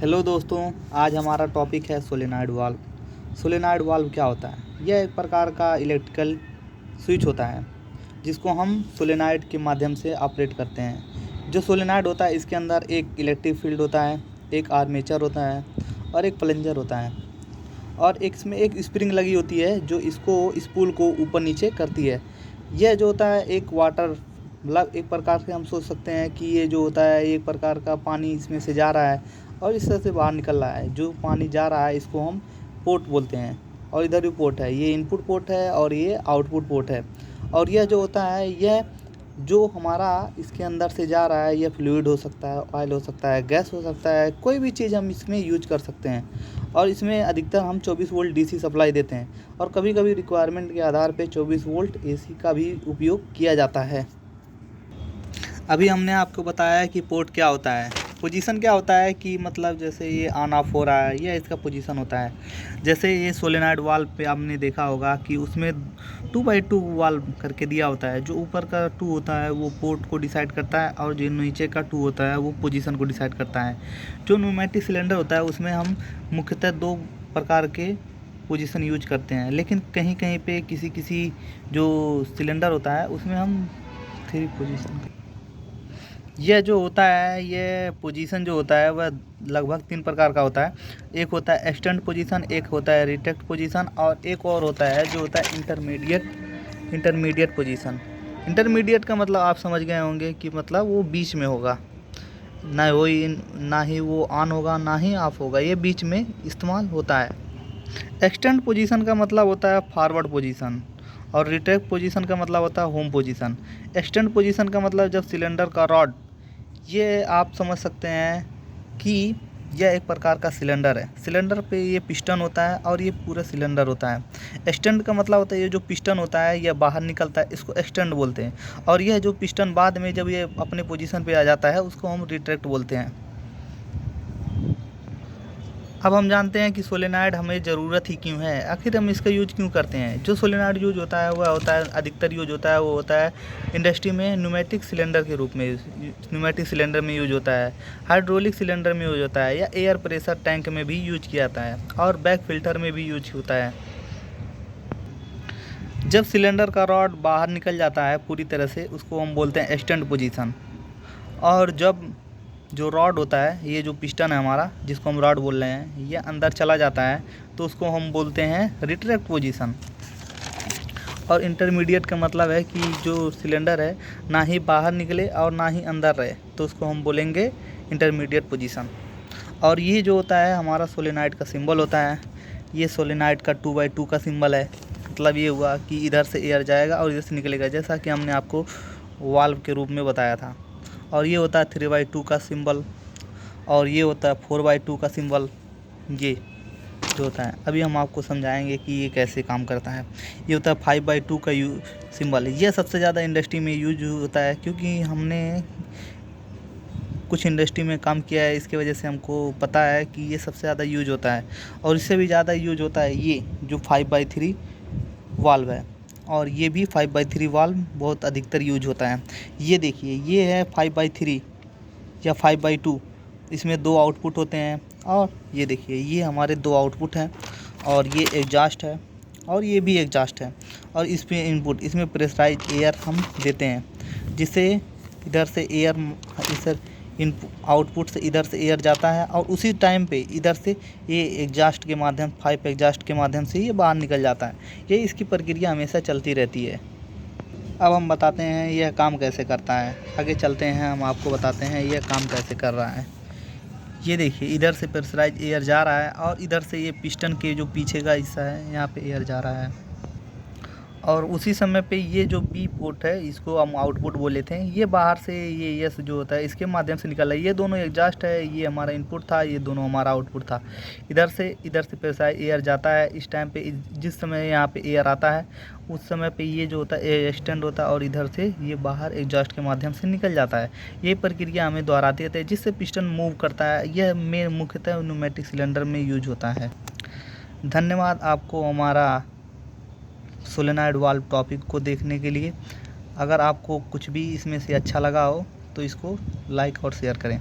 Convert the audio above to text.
Hello दोस्तों, आज हमारा टॉपिक है सोलेनॉइड वाल्व। सोलेनॉइड वाल्व क्या होता है? यह एक प्रकार का इलेक्ट्रिकल स्विच होता है जिसको हम सोलेनॉइड के माध्यम से ऑपरेट करते हैं। जो सोलेनॉइड होता है इसके अंदर एक इलेक्ट्रिक फील्ड होता है, एक आर्मेचर होता है और एक प्लंजर होता है और इसमें एक स्प्रिंग लगी होती है जो इसको स्पूल को ऊपर नीचे करती है। यह जो होता है एक वाटर मतलब एक प्रकार से हम सोच सकते हैं कि ये जो होता है एक प्रकार का पानी इसमें से जा रहा है और इस तरह से बाहर निकल रहा है। जो पानी जा रहा है इसको हम पोर्ट बोलते हैं और इधर भी पोर्ट है, ये इनपुट पोर्ट है और ये आउटपुट पोर्ट है। और यह जो होता है यह जो हमारा इसके अंदर से जा रहा है, यह फ्लूइड हो सकता है, ऑयल हो सकता है, गैस हो सकता है, कोई भी चीज़ हम इसमें यूज कर सकते हैं। और इसमें अधिकतर हम 24 वोल्ट डीसी सप्लाई देते हैं और कभी कभी रिक्वायरमेंट के आधार पे 24 वोल्ट एसी का भी उपयोग किया जाता है। अभी हमने आपको बताया कि पोर्ट क्या होता है, पोजीशन क्या होता है कि मतलब जैसे ये ऑन ऑफ हो रहा है, यह इसका पोजीशन होता है। जैसे ये सोलेनॉइड वाल्व पे आपने देखा होगा कि उसमें 2x2 वाल्व करके दिया होता है। जो ऊपर का 2 होता है वो पोर्ट को डिसाइड करता है और जो नीचे का 2 होता है वो पोजीशन को डिसाइड करता है। जो न्यूमेटिक सिलेंडर होता है उसमें हम मुख्यतः 2 प्रकार के पोजीशन यूज करते हैं, लेकिन कहीं कहीं पे किसी जो सिलेंडर होता है उसमें हम 3 पोजीशन। यह जो होता है ये पोजीशन जो होता है वह लगभग 3 प्रकार का होता है। एक होता है एक्सटेंड पोजीशन, एक होता है रिट्रैक्ट पोजीशन और एक और होता है जो होता है इंटरमीडिएट पोजीशन। इंटरमीडिएट का मतलब आप समझ गए होंगे कि मतलब वो बीच में होगा, ना ही वो ऑन होगा ना ही ऑफ होगा, ये बीच में इस्तेमाल होता है। एक्सटेंड पोजीशन का मतलब होता है फॉरवर्ड पोजीशन और रिट्रैक्ट पोजीशन का मतलब होता है होम पोजीशन। एक्सटेंड पोजीशन का मतलब जब सिलेंडर का रॉड, ये आप समझ सकते हैं कि यह एक प्रकार का सिलेंडर है। सिलेंडर पे ये पिस्टन होता है और ये पूरा सिलेंडर होता है। एक्सटेंड का मतलब होता है ये जो पिस्टन होता है यह बाहर निकलता है, इसको एक्सटेंड बोलते हैं। और यह जो पिस्टन बाद में जब ये अपने पोजीशन पे आ जाता है उसको हम रिट्रैक्ट बोलते हैं। अब हम जानते हैं कि सोलेनॉइड हमें ज़रूरत ही क्यों है, आखिर हम इसका यूज क्यों करते हैं। जो सोलेनॉइड यूज होता है वह होता है, अधिकतर यूज होता है वो होता है इंडस्ट्री में न्यूमेटिक सिलेंडर के रूप में, न्यूमेटिक सिलेंडर में यूज होता है, हाइड्रोलिक सिलेंडर में यूज होता है या एयर प्रेशर टैंक में भी यूज किया जाता है और बैक फिल्टर में भी यूज होता है। जब सिलेंडर का रॉड बाहर निकल जाता है पूरी तरह से उसको हम बोलते हैं एक्सटेंड पोजीशन। और जब जो रॉड होता है, ये जो पिस्टन है हमारा जिसको हम रॉड बोल रहे हैं, ये अंदर चला जाता है तो उसको हम बोलते हैं रिट्रैक्ट पोजीशन। और इंटरमीडिएट का मतलब है कि जो सिलेंडर है ना ही बाहर निकले और ना ही अंदर रहे, तो उसको हम बोलेंगे इंटरमीडिएट पोजीशन। और ये जो होता है हमारा सोलेनॉइड का सिंबल होता है, ये सोलेनॉइड का 2x2 का सिंबल है। मतलब ये हुआ कि इधर से एयर जाएगा और इधर से निकलेगा, जैसा कि हमने आपको वाल्व के रूप में बताया था। और ये होता है 3x2 का सिंबल और ये होता है 4x2 का सिंबल। ये जो होता है अभी हम आपको समझाएंगे कि ये कैसे काम करता है। ये होता है 5x2 का सिंबल। ये सबसे ज़्यादा इंडस्ट्री में यूज होता है क्योंकि हमने कुछ इंडस्ट्री में काम किया है, इसकी वजह से हमको पता है कि ये सबसे ज़्यादा यूज होता है। और इससे भी ज़्यादा यूज होता है ये जो 5x3 वाल्व है, और ये भी 5x3 वाल्व बहुत अधिकतर यूज होता है। ये देखिए ये है 5x3 या 5x2, इसमें 2 आउटपुट होते हैं। और ये देखिए ये हमारे 2 आउटपुट हैं और ये एग्जॉस्ट है और ये भी एग्जॉस्ट है। और इसमें इनपुट, इसमें प्रेशराइज एयर हम देते हैं जिससे इधर से एयर, इधर इनपुट आउटपुट से इधर से एयर जाता है और उसी टाइम पे इधर से ये एग्जॉस्ट के माध्यम, 5 एग्जॉस्ट के माध्यम से ये बाहर निकल जाता है। ये इसकी प्रक्रिया हमेशा चलती रहती है। अब हम बताते हैं यह काम कैसे करता है। आगे चलते हैं, हम आपको बताते हैं यह काम कैसे कर रहा है। ये देखिए इधर से प्रेशराइज एयर जा रहा है और इधर से ये पिस्टन के जो पीछे का हिस्सा है यहाँ पे एयर जा रहा है। और उसी समय पे ये जो बी पोर्ट है इसको हम आउटपुट बोले थे, ये बाहर से ये यस जो होता है इसके माध्यम से निकल रहा है। ये दोनों एग्जॉस्ट है, ये हमारा इनपुट था, ये दोनों हमारा आउटपुट था। इधर से प्रेशराइज एयर जाता है। इस टाइम पे जिस समय यहाँ पे एयर आता है उस समय पे ये जो होता है एयर एक्सटेंड होता है और इधर से ये बाहर एग्जॉस्ट के माध्यम से निकल जाता है। ये प्रक्रिया हमें दोहराते रहते हैं जिससे पिस्टन मूव करता है। यह में मुख्यतः न्यूमेटिक सिलेंडर में यूज होता है। धन्यवाद आपको हमारा सोलेनॉइड वाल्व टॉपिक को देखने के लिए। अगर आपको कुछ भी इसमें से अच्छा लगा हो तो इसको लाइक और शेयर करें।